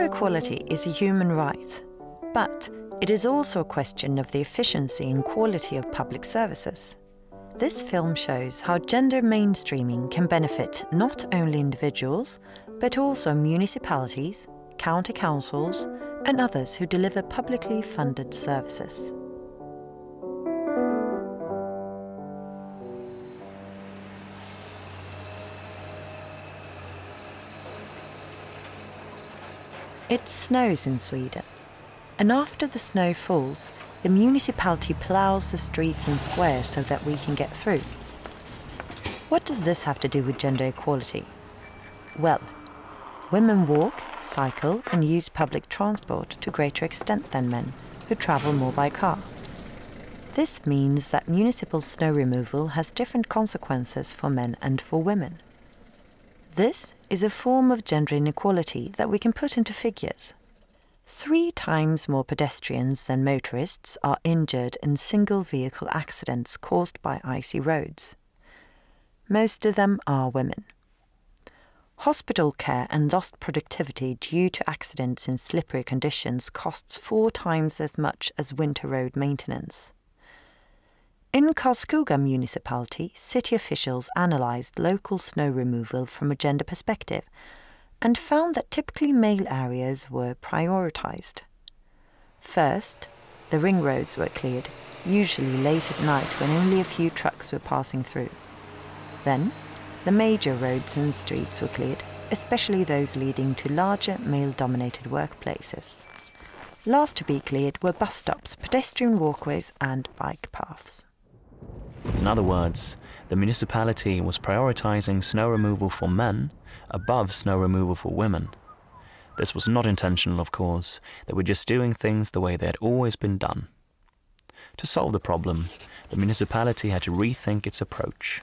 equality is a human right, but it is also a question of the efficiency and quality of public services. This film shows how gender mainstreaming can benefit not only individuals, but also municipalities, county councils, and others who deliver publicly funded services. It snows in Sweden, and after the snow falls, the municipality ploughs the streets and squares so that we can get through. What does this have to do with gender equality? Well, women walk, cycle, and use public transport to greater extent than men, who travel more by car. This means that municipal snow removal has different consequences for men and for women. This is a form of gender inequality that we can put into figures. 3 times more pedestrians than motorists are injured in single-vehicle accidents caused by icy roads. Most of them are women. Hospital care and lost productivity due to accidents in slippery conditions costs 4 times as much as winter road maintenance. In Karlskoga municipality, city officials analysed local snow removal from a gender perspective and found that typically male areas were prioritised. First, the ring roads were cleared, usually late at night when only a few trucks were passing through. Then, the major roads and streets were cleared, especially those leading to larger male-dominated workplaces. Last to be cleared were bus stops, pedestrian walkways and bike paths. In other words, the municipality was prioritising snow removal for men above snow removal for women. This was not intentional, of course. They were just doing things the way they had always been done. To solve the problem, the municipality had to rethink its approach.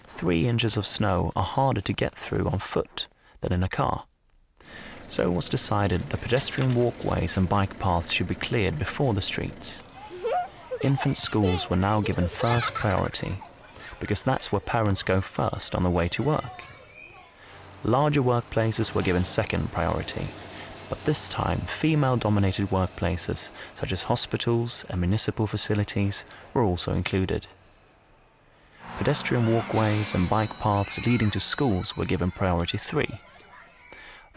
3 inches of snow are harder to get through on foot than in a car. So it was decided that pedestrian walkways and bike paths should be cleared before the streets. Infant schools were now given first priority, because that's where parents go first on the way to work. Larger workplaces were given second priority, but this time female-dominated workplaces such as hospitals and municipal facilities were also included. Pedestrian walkways and bike paths leading to schools were given priority 3.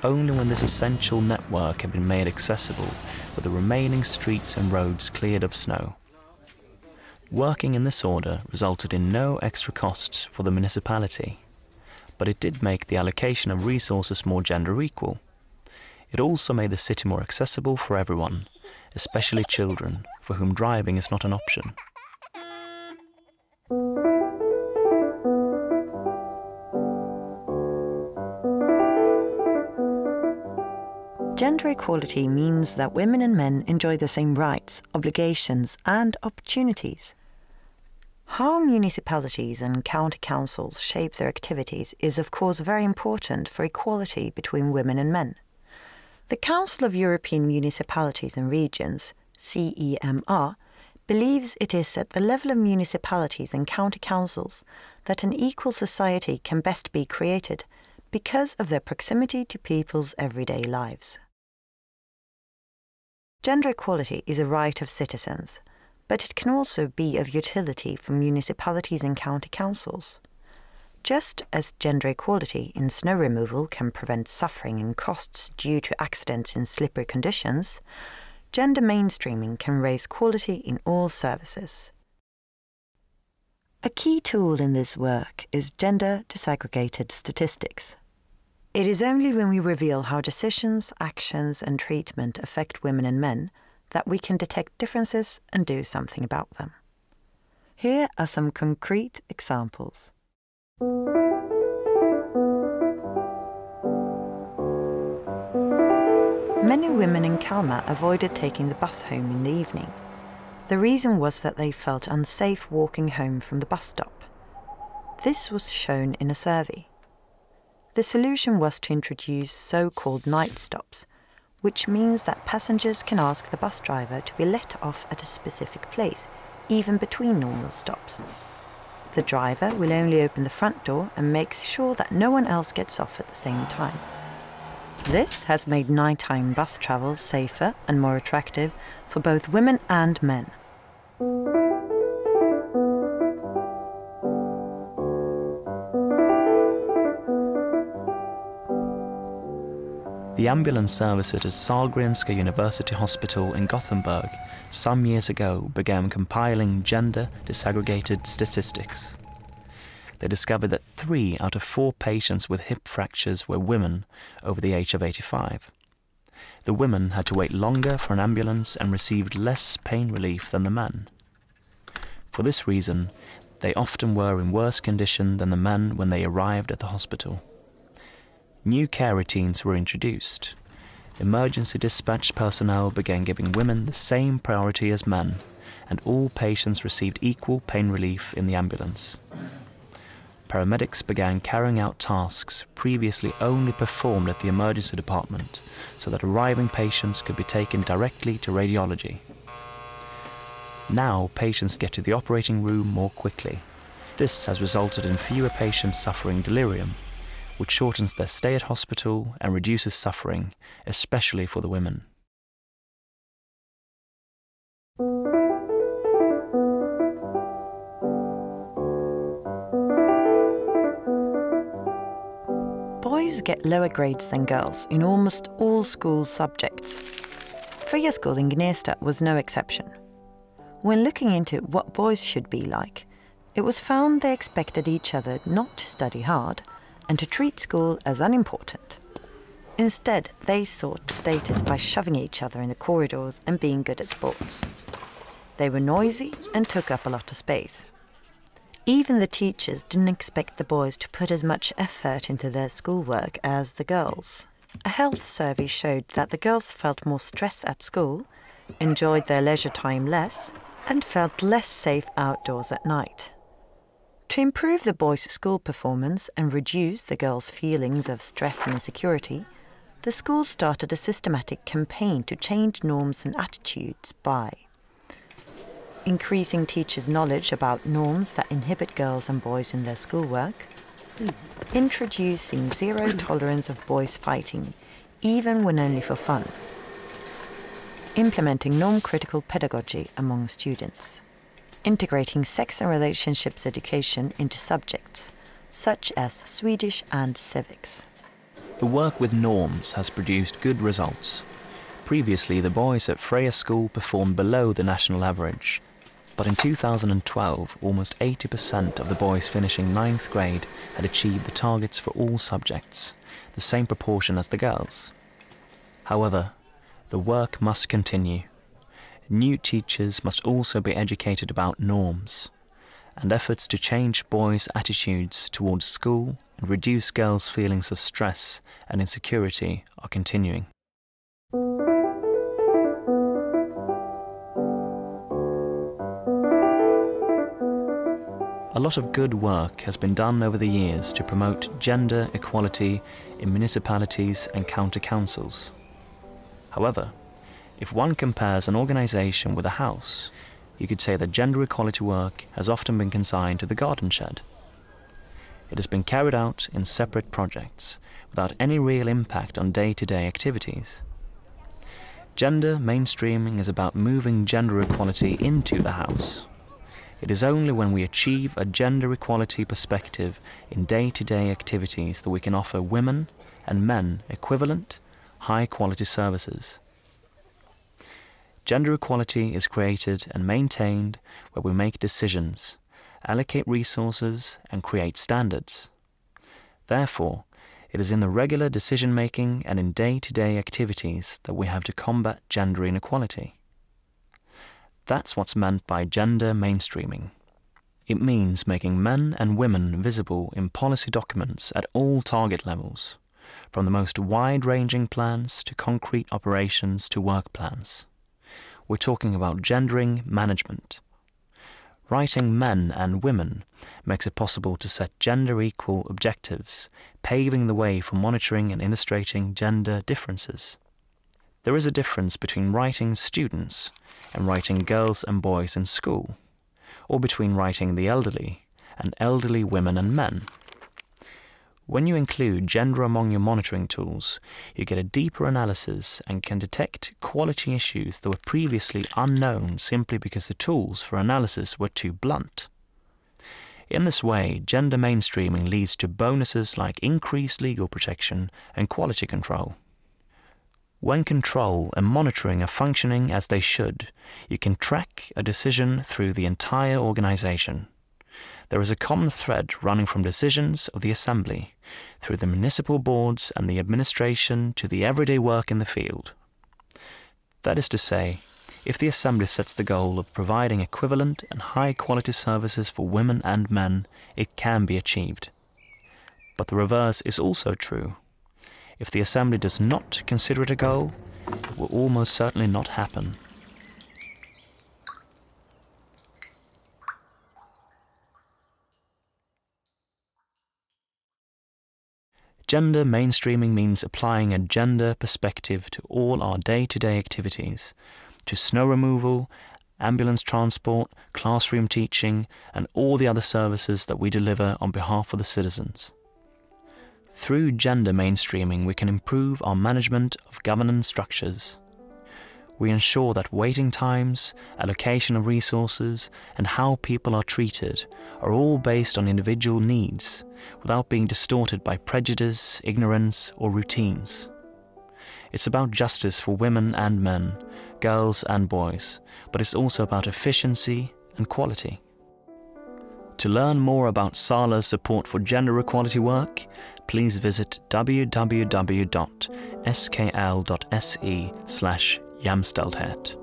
Only when this essential network had been made accessible were the remaining streets and roads cleared of snow. Working in this order resulted in no extra costs for the municipality, but it did make the allocation of resources more gender equal. It also made the city more accessible for everyone, especially children, for whom driving is not an option. Gender equality means that women and men enjoy the same rights, obligations and opportunities. How municipalities and county councils shape their activities is of course very important for equality between women and men. The Council of European Municipalities and Regions, CEMR, believes it is at the level of municipalities and county councils that an equal society can best be created because of their proximity to people's everyday lives. Gender equality is a right of citizens, but it can also be of utility for municipalities and county councils. Just as gender equality in snow removal can prevent suffering and costs due to accidents in slippery conditions, gender mainstreaming can raise quality in all services. A key tool in this work is gender disaggregated statistics. It is only when we reveal how decisions, actions and treatment affect women and men that we can detect differences and do something about them. Here are some concrete examples. Many women in Kalmar avoided taking the bus home in the evening. The reason was that they felt unsafe walking home from the bus stop. This was shown in a survey. The solution was to introduce so-called night stops, which means that passengers can ask the bus driver to be let off at a specific place, even between normal stops. The driver will only open the front door and makes sure that no one else gets off at the same time. This has made nighttime bus travel safer and more attractive for both women and men. The ambulance service at Sahlgrenska University Hospital in Gothenburg some years ago began compiling gender disaggregated statistics. They discovered that 3 out of 4 patients with hip fractures were women over the age of 85. The women had to wait longer for an ambulance and received less pain relief than the men. For this reason, they often were in worse condition than the men when they arrived at the hospital. New care routines were introduced. Emergency dispatch personnel began giving women the same priority as men, and all patients received equal pain relief in the ambulance. Paramedics began carrying out tasks previously only performed at the emergency department, so that arriving patients could be taken directly to radiology. Now patients get to the operating room more quickly. This has resulted in fewer patients suffering delirium, which shortens their stay at hospital and reduces suffering, especially for the women. Boys get lower grades than girls in almost all school subjects. Fria School in Gnesta was no exception. When looking into what boys should be like, it was found they expected each other not to study hard and to treat school as unimportant. Instead, they sought status by shoving each other in the corridors and being good at sports. They were noisy and took up a lot of space. Even the teachers didn't expect the boys to put as much effort into their schoolwork as the girls. A health survey showed that the girls felt more stress at school, enjoyed their leisure time less, and felt less safe outdoors at night. To improve the boys' school performance and reduce the girls' feelings of stress and insecurity, the school started a systematic campaign to change norms and attitudes by increasing teachers' knowledge about norms that inhibit girls and boys in their schoolwork, introducing zero tolerance of boys fighting, even when only for fun, implementing norm-critical pedagogy among students, integrating sex and relationships education into subjects, such as Swedish and civics. The work with norms has produced good results. Previously, the boys at Freya School performed below the national average, but in 2012, almost 80% of the boys finishing 9th grade had achieved the targets for all subjects, the same proportion as the girls. However, the work must continue. New teachers must also be educated about norms, and efforts to change boys' attitudes towards school and reduce girls' feelings of stress and insecurity are continuing. A lot of good work has been done over the years to promote gender equality in municipalities and county councils. However, if one compares an organization with a house, you could say that gender equality work has often been consigned to the garden shed. It has been carried out in separate projects, without any real impact on day-to-day activities. Gender mainstreaming is about moving gender equality into the house. It is only when we achieve a gender equality perspective in day-to-day activities that we can offer women and men equivalent, high-quality services. Gender equality is created and maintained where we make decisions, allocate resources, and create standards. Therefore, it is in the regular decision-making and in day-to-day activities that we have to combat gender inequality. That's what's meant by gender mainstreaming. It means making men and women visible in policy documents at all target levels, from the most wide-ranging plans to concrete operations to work plans. We're talking about gendering management. Writing men and women makes it possible to set gender-equal objectives, paving the way for monitoring and illustrating gender differences. There is a difference between writing students and writing girls and boys in school, or between writing the elderly and elderly women and men. When you include gender among your monitoring tools, you get a deeper analysis and can detect quality issues that were previously unknown simply because the tools for analysis were too blunt. In this way, gender mainstreaming leads to bonuses like increased legal protection and quality control. When control and monitoring are functioning as they should, you can track a decision through the entire organization. There is a common thread running from decisions of the assembly, through the municipal boards and the administration to the everyday work in the field. That is to say, if the assembly sets the goal of providing equivalent and high-quality services for women and men, it can be achieved. But the reverse is also true. If the assembly does not consider it a goal, it will almost certainly not happen. Gender mainstreaming means applying a gender perspective to all our day-to-day activities, to snow removal, ambulance transport, classroom teaching, and all the other services that we deliver on behalf of the citizens. Through gender mainstreaming, we can improve our management of governance structures. We ensure that waiting times, allocation of resources, and how people are treated are all based on individual needs, without being distorted by prejudice, ignorance, or routines. It's about justice for women and men, girls and boys, but it's also about efficiency and quality. To learn more about SALA's support for gender equality work, please visit www.skl.se/jämställdhet.